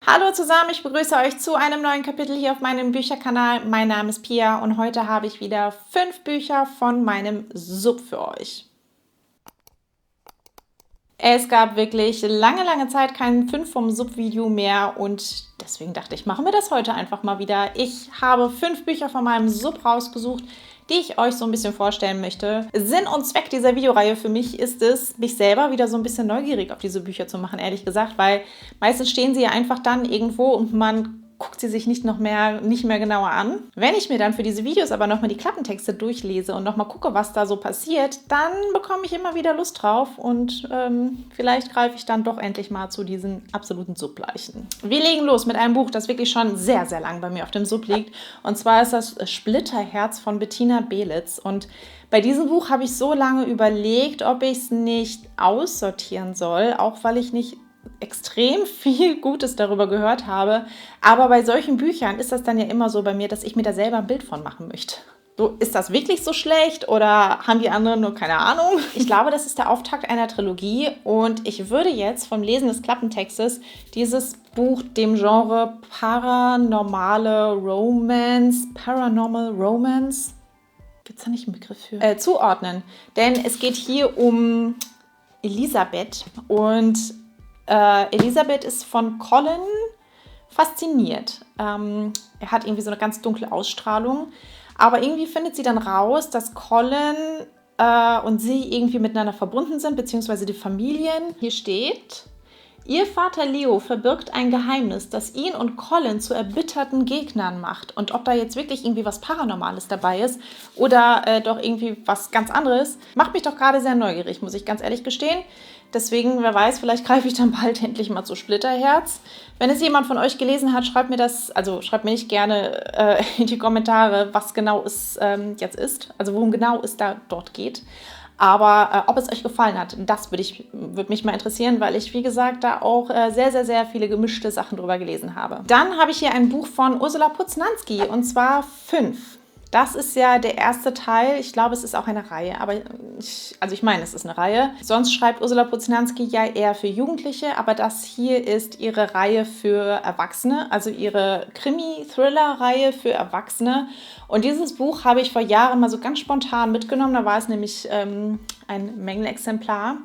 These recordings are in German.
Hallo zusammen, ich begrüße euch zu einem neuen Kapitel hier auf meinem Bücherkanal. Mein Name ist Pia und heute habe ich wieder 5 Bücher von meinem Sub für euch. Es gab wirklich lange Zeit kein 5 vom Sub-Video mehr und deswegen dachte ich, machen wir das heute einfach mal wieder. Ich habe 5 Bücher von meinem Sub rausgesucht, die ich euch so ein bisschen vorstellen möchte. Sinn und Zweck dieser Videoreihe für mich ist es, mich selber wieder so ein bisschen neugierig auf diese Bücher zu machen, ehrlich gesagt, weil meistens stehen sie ja einfach dann irgendwo und man guckt sie sich nicht mehr genauer an. Wenn ich mir dann für diese Videos aber nochmal die Klappentexte durchlese und nochmal gucke, was da so passiert, dann bekomme ich immer wieder Lust drauf und vielleicht greife ich dann doch endlich mal zu diesen absoluten Subleichen. Wir legen los mit einem Buch, das wirklich schon sehr lang bei mir auf dem Sub liegt. Und zwar ist das Splitterherz von Bettina Belitz. Und bei diesem Buch habe ich so lange überlegt, ob ich es nicht aussortieren soll, auch weil ich nicht extrem viel Gutes darüber gehört habe. Aber bei solchen Büchern ist das dann ja immer so bei mir, dass ich mir da selber ein Bild von machen möchte. So, ist das wirklich so schlecht oder haben die anderen nur keine Ahnung? Ich glaube, das ist der Auftakt einer Trilogie und ich würde jetzt vom Lesen des Klappentextes dieses Buch dem Genre Paranormal Romance, gibt es da nicht einen Begriff für? Zuordnen. Denn es geht hier um Elisabeth und Elisabeth ist von Colin fasziniert. Er hat irgendwie so eine ganz dunkle Ausstrahlung. Aber irgendwie findet sie dann raus, dass Colin und sie irgendwie miteinander verbunden sind, beziehungsweise die Familien. Hier steht: Ihr Vater Leo verbirgt ein Geheimnis, das ihn und Colin zu erbitterten Gegnern macht. Und ob da jetzt wirklich irgendwie was Paranormales dabei ist oder doch irgendwie was ganz anderes, macht mich doch gerade sehr neugierig, muss ich ganz ehrlich gestehen. Deswegen, wer weiß, vielleicht greife ich dann bald endlich mal zu Splitterherz. Wenn es jemand von euch gelesen hat, schreibt mir nicht gerne in die Kommentare, was genau es jetzt ist, also worum genau es da dort geht. Aber ob es euch gefallen hat, das würde mich mal interessieren, weil ich, wie gesagt, da auch sehr viele gemischte Sachen drüber gelesen habe. Dann habe ich hier ein Buch von Ursula Poznanski und zwar 5. Das ist ja der erste Teil. Ich glaube, es ist auch eine Reihe, aber ich meine, es ist eine Reihe. Sonst schreibt Ursula Poznanski ja eher für Jugendliche, aber das hier ist ihre Reihe für Erwachsene, also ihre Krimi-Thriller-Reihe für Erwachsene. Und dieses Buch habe ich vor Jahren mal so ganz spontan mitgenommen. Da war es nämlich ein Mängelexemplar.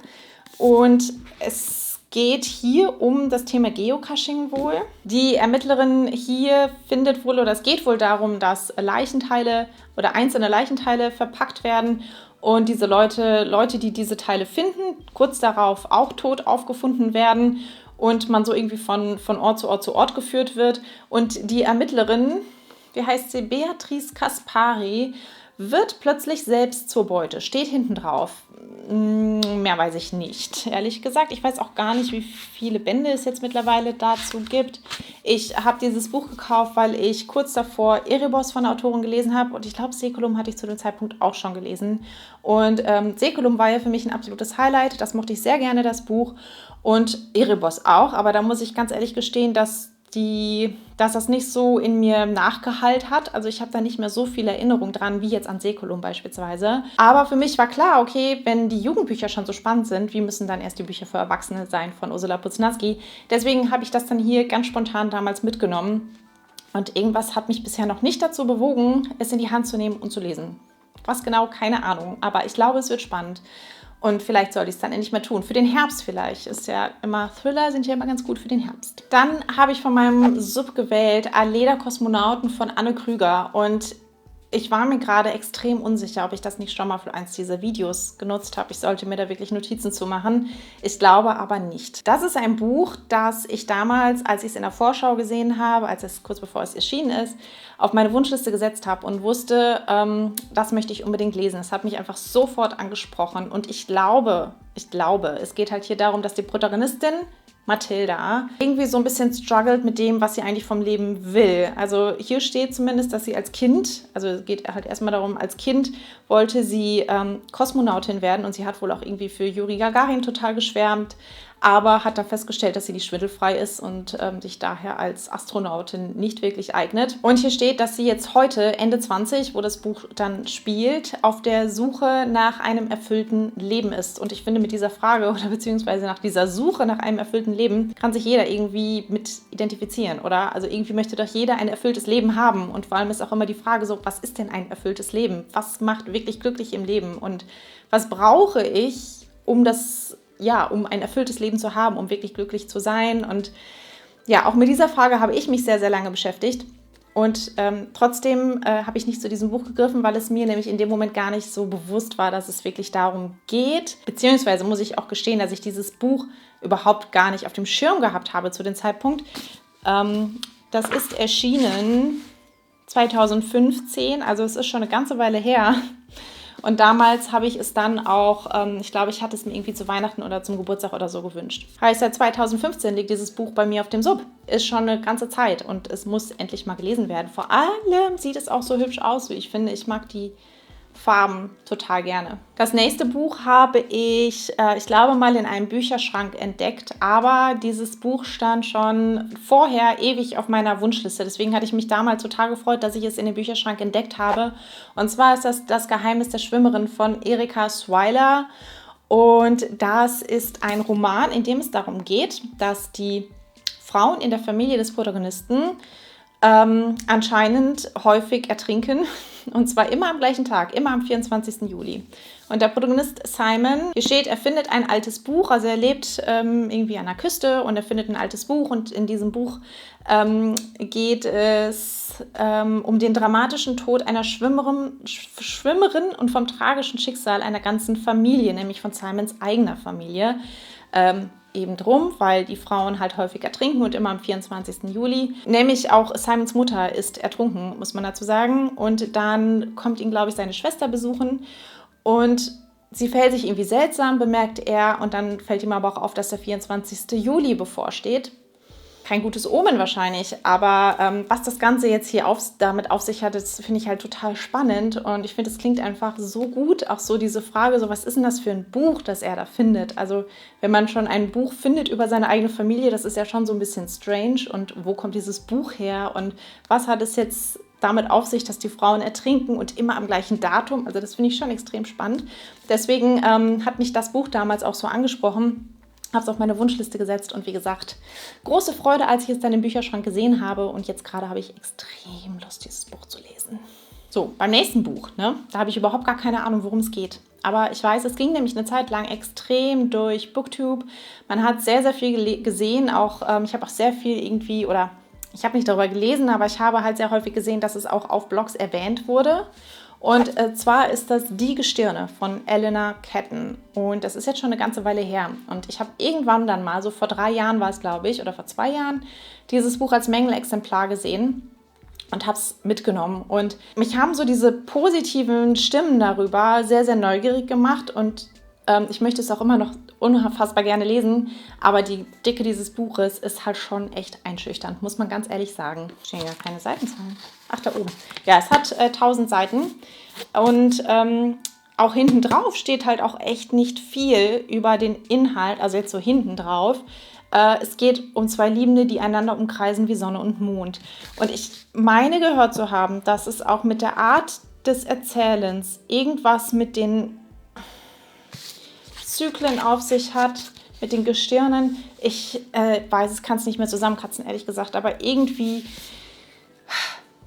Und es geht hier um das Thema Geocaching wohl. Die Ermittlerin hier findet wohl, oder es geht wohl darum, dass Leichenteile oder einzelne Leichenteile verpackt werden und diese Leute, die diese Teile finden, kurz darauf auch tot aufgefunden werden und man so irgendwie von Ort zu Ort geführt wird. Und die Ermittlerin, wie heißt sie? Beatrice Kaspari, wird plötzlich selbst zur Beute, steht hinten drauf. Mehr weiß ich nicht, ehrlich gesagt. Ich weiß auch gar nicht, wie viele Bände es jetzt mittlerweile dazu gibt. Ich habe dieses Buch gekauft, weil ich kurz davor Erebos von der Autorin gelesen habe und ich glaube, Säkulum hatte ich zu dem Zeitpunkt auch schon gelesen. Und Säkulum war ja für mich ein absolutes Highlight. Das mochte ich sehr gerne, das Buch. Und Erebos auch, aber da muss ich ganz ehrlich gestehen, dass das nicht so in mir nachgehallt hat. Also ich habe da nicht mehr so viel Erinnerung dran, wie jetzt an Säkulum beispielsweise. Aber für mich war klar, okay, wenn die Jugendbücher schon so spannend sind, wie müssen dann erst die Bücher für Erwachsene sein von Ursula Poznanski? Deswegen habe ich das dann hier ganz spontan damals mitgenommen. Und irgendwas hat mich bisher noch nicht dazu bewogen, es in die Hand zu nehmen und zu lesen. Was genau, keine Ahnung. Aber ich glaube, es wird spannend. Und vielleicht soll ich es dann endlich mal tun. Für den Herbst vielleicht. Thriller sind ja immer ganz gut für den Herbst. Dann habe ich von meinem Sub gewählt Aleda Kosmonauten von Anne Krüger. Und ich war mir gerade extrem unsicher, ob ich das nicht schon mal für eins dieser Videos genutzt habe. Ich sollte mir da wirklich Notizen zu machen. Ich glaube aber nicht. Das ist ein Buch, das ich damals, als ich es in der Vorschau gesehen habe, kurz bevor es erschienen ist, auf meine Wunschliste gesetzt habe und wusste, das möchte ich unbedingt lesen. Es hat mich einfach sofort angesprochen. Und ich glaube, es geht halt hier darum, dass die Protagonistin Mathilda irgendwie so ein bisschen struggelt mit dem, was sie eigentlich vom Leben will. Also hier steht zumindest, dass sie als Kind, also es geht halt erstmal darum, als Kind wollte sie Kosmonautin werden und sie hat wohl auch irgendwie für Juri Gagarin total geschwärmt. aber hat dann festgestellt, dass sie nicht schwindelfrei ist und sich daher als Astronautin nicht wirklich eignet. Und hier steht, dass sie jetzt heute, Ende 20, wo das Buch dann spielt, auf der Suche nach einem erfüllten Leben ist. Und ich finde, mit dieser Frage oder beziehungsweise nach dieser Suche nach einem erfüllten Leben kann sich jeder irgendwie mit identifizieren, oder? Also irgendwie möchte doch jeder ein erfülltes Leben haben. Und vor allem ist auch immer die Frage so, was ist denn ein erfülltes Leben? Was macht wirklich glücklich im Leben? Und was brauche ich, um ein erfülltes Leben zu haben, um wirklich glücklich zu sein? Und ja, auch mit dieser Frage habe ich mich sehr, sehr lange beschäftigt. Und trotzdem habe ich nicht zu diesem Buch gegriffen, weil es mir nämlich in dem Moment gar nicht so bewusst war, dass es wirklich darum geht. Beziehungsweise muss ich auch gestehen, dass ich dieses Buch überhaupt gar nicht auf dem Schirm gehabt habe zu dem Zeitpunkt. Das ist erschienen 2015, also es ist schon eine ganze Weile her. Und damals habe ich es dann auch, ich glaube, ich hatte es mir irgendwie zu Weihnachten oder zum Geburtstag oder so gewünscht. Heißt, seit 2015 liegt dieses Buch bei mir auf dem Sub. Ist schon eine ganze Zeit und es muss endlich mal gelesen werden. Vor allem sieht es auch so hübsch aus, wie ich finde. Ich mag die Farben total gerne. Das nächste Buch habe ich glaube mal in einem Bücherschrank entdeckt, aber dieses Buch stand schon vorher ewig auf meiner Wunschliste. Deswegen hatte ich mich damals total gefreut, dass ich es in den Bücherschrank entdeckt habe. Und zwar ist das Geheimnis der Schwimmerin von Erika Swyler. Und das ist ein Roman, in dem es darum geht, dass die Frauen in der Familie des Protagonisten anscheinend häufig ertrinken. Und zwar immer am gleichen Tag, immer am 24. Juli. Und der Protagonist Simon, hier steht, er findet ein altes Buch, also er lebt irgendwie an der Küste und er findet ein altes Buch und in diesem Buch geht es um den dramatischen Tod einer Schwimmerin und vom tragischen Schicksal einer ganzen Familie, nämlich von Simons eigener Familie. Eben drum, weil die Frauen halt häufig ertrinken und immer am 24. Juli. Nämlich auch Simons Mutter ist ertrunken, muss man dazu sagen. Und dann kommt ihn, glaube ich, seine Schwester besuchen und sie verhält sich irgendwie seltsam, bemerkt er. Und dann fällt ihm aber auch auf, dass der 24. Juli bevorsteht. Kein gutes Omen wahrscheinlich, aber was das Ganze jetzt hier damit auf sich hat, das finde ich halt total spannend und ich finde, es klingt einfach so gut, auch so diese Frage, so was ist denn das für ein Buch, das er da findet? Also wenn man schon ein Buch findet über seine eigene Familie, das ist ja schon so ein bisschen strange und wo kommt dieses Buch her und was hat es jetzt damit auf sich, dass die Frauen ertrinken und immer am gleichen Datum? Also das finde ich schon extrem spannend. Deswegen hat mich das Buch damals auch so angesprochen. Habe es auf meine Wunschliste gesetzt und wie gesagt, große Freude, als ich es dann im Bücherschrank gesehen habe und jetzt gerade habe ich extrem Lust, dieses Buch zu lesen. So, beim nächsten Buch, da habe ich überhaupt gar keine Ahnung, worum es geht. Aber ich weiß, es ging nämlich eine Zeit lang extrem durch Booktube. Man hat sehr, sehr viel gesehen, auch ich habe auch sehr viel irgendwie, oder ich habe nicht darüber gelesen, aber ich habe halt sehr häufig gesehen, dass es auch auf Blogs erwähnt wurde. Und zwar ist das Die Gestirne von Elena Catton. Und das ist jetzt schon eine ganze Weile her. Und ich habe irgendwann dann mal, so vor 3 Jahren war es, glaube ich, oder vor 2 Jahren, dieses Buch als Mängelexemplar gesehen und habe es mitgenommen. Und mich haben so diese positiven Stimmen darüber sehr, sehr neugierig gemacht. Und ich möchte es auch immer noch unfassbar gerne lesen. Aber die Dicke dieses Buches ist halt schon echt einschüchternd, muss man ganz ehrlich sagen. Stehen ja keine Seitenzahlen. Ach, da oben. Ja, es hat 1000 Seiten und auch hinten drauf steht halt auch echt nicht viel über den Inhalt, also jetzt so hinten drauf. Es geht um 2 Liebende, die einander umkreisen wie Sonne und Mond. Und ich meine gehört zu haben, dass es auch mit der Art des Erzählens irgendwas mit den Zyklen auf sich hat, mit den Gestirnen. Ich weiß, ich kann es nicht mehr zusammenkratzen, ehrlich gesagt, aber irgendwie...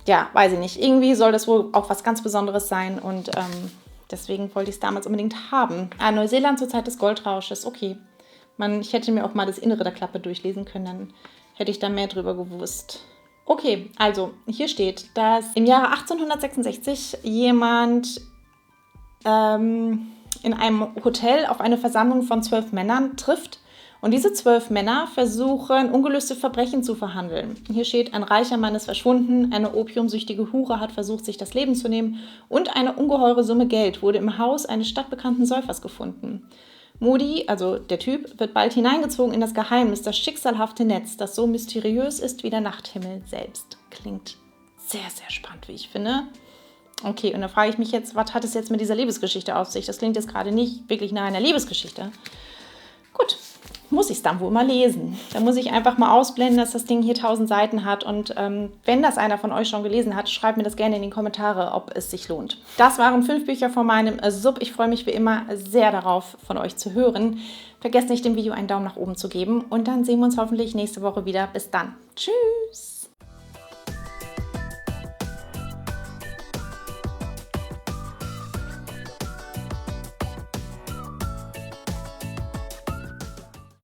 Ja, weiß ich nicht. Irgendwie soll das wohl auch was ganz Besonderes sein und deswegen wollte ich es damals unbedingt haben. Neuseeland zur Zeit des Goldrausches, okay. Ich hätte mir auch mal das Innere der Klappe durchlesen können, dann hätte ich da mehr drüber gewusst. Okay, also hier steht, dass im Jahre 1866 jemand in einem Hotel auf eine Versammlung von 12 Männern trifft. Und diese 12 Männer versuchen, ungelöste Verbrechen zu verhandeln. Hier steht, ein reicher Mann ist verschwunden, eine opiumsüchtige Hure hat versucht, sich das Leben zu nehmen und eine ungeheure Summe Geld wurde im Haus eines stadtbekannten Säufers gefunden. Moody, also der Typ, wird bald hineingezogen in das Geheimnis, das schicksalhafte Netz, das so mysteriös ist wie der Nachthimmel selbst. Klingt sehr, sehr spannend, wie ich finde. Okay, und da frage ich mich jetzt, was hat es jetzt mit dieser Liebesgeschichte auf sich? Das klingt jetzt gerade nicht wirklich nach einer Liebesgeschichte. Gut. muss ich es dann wohl mal lesen. Da muss ich einfach mal ausblenden, dass das Ding hier 1000 Seiten hat. Und wenn das einer von euch schon gelesen hat, schreibt mir das gerne in die Kommentare, ob es sich lohnt. Das waren 5 Bücher von meinem Sub. Ich freue mich wie immer sehr darauf, von euch zu hören. Vergesst nicht, dem Video einen Daumen nach oben zu geben. Und dann sehen wir uns hoffentlich nächste Woche wieder. Bis dann. Tschüss!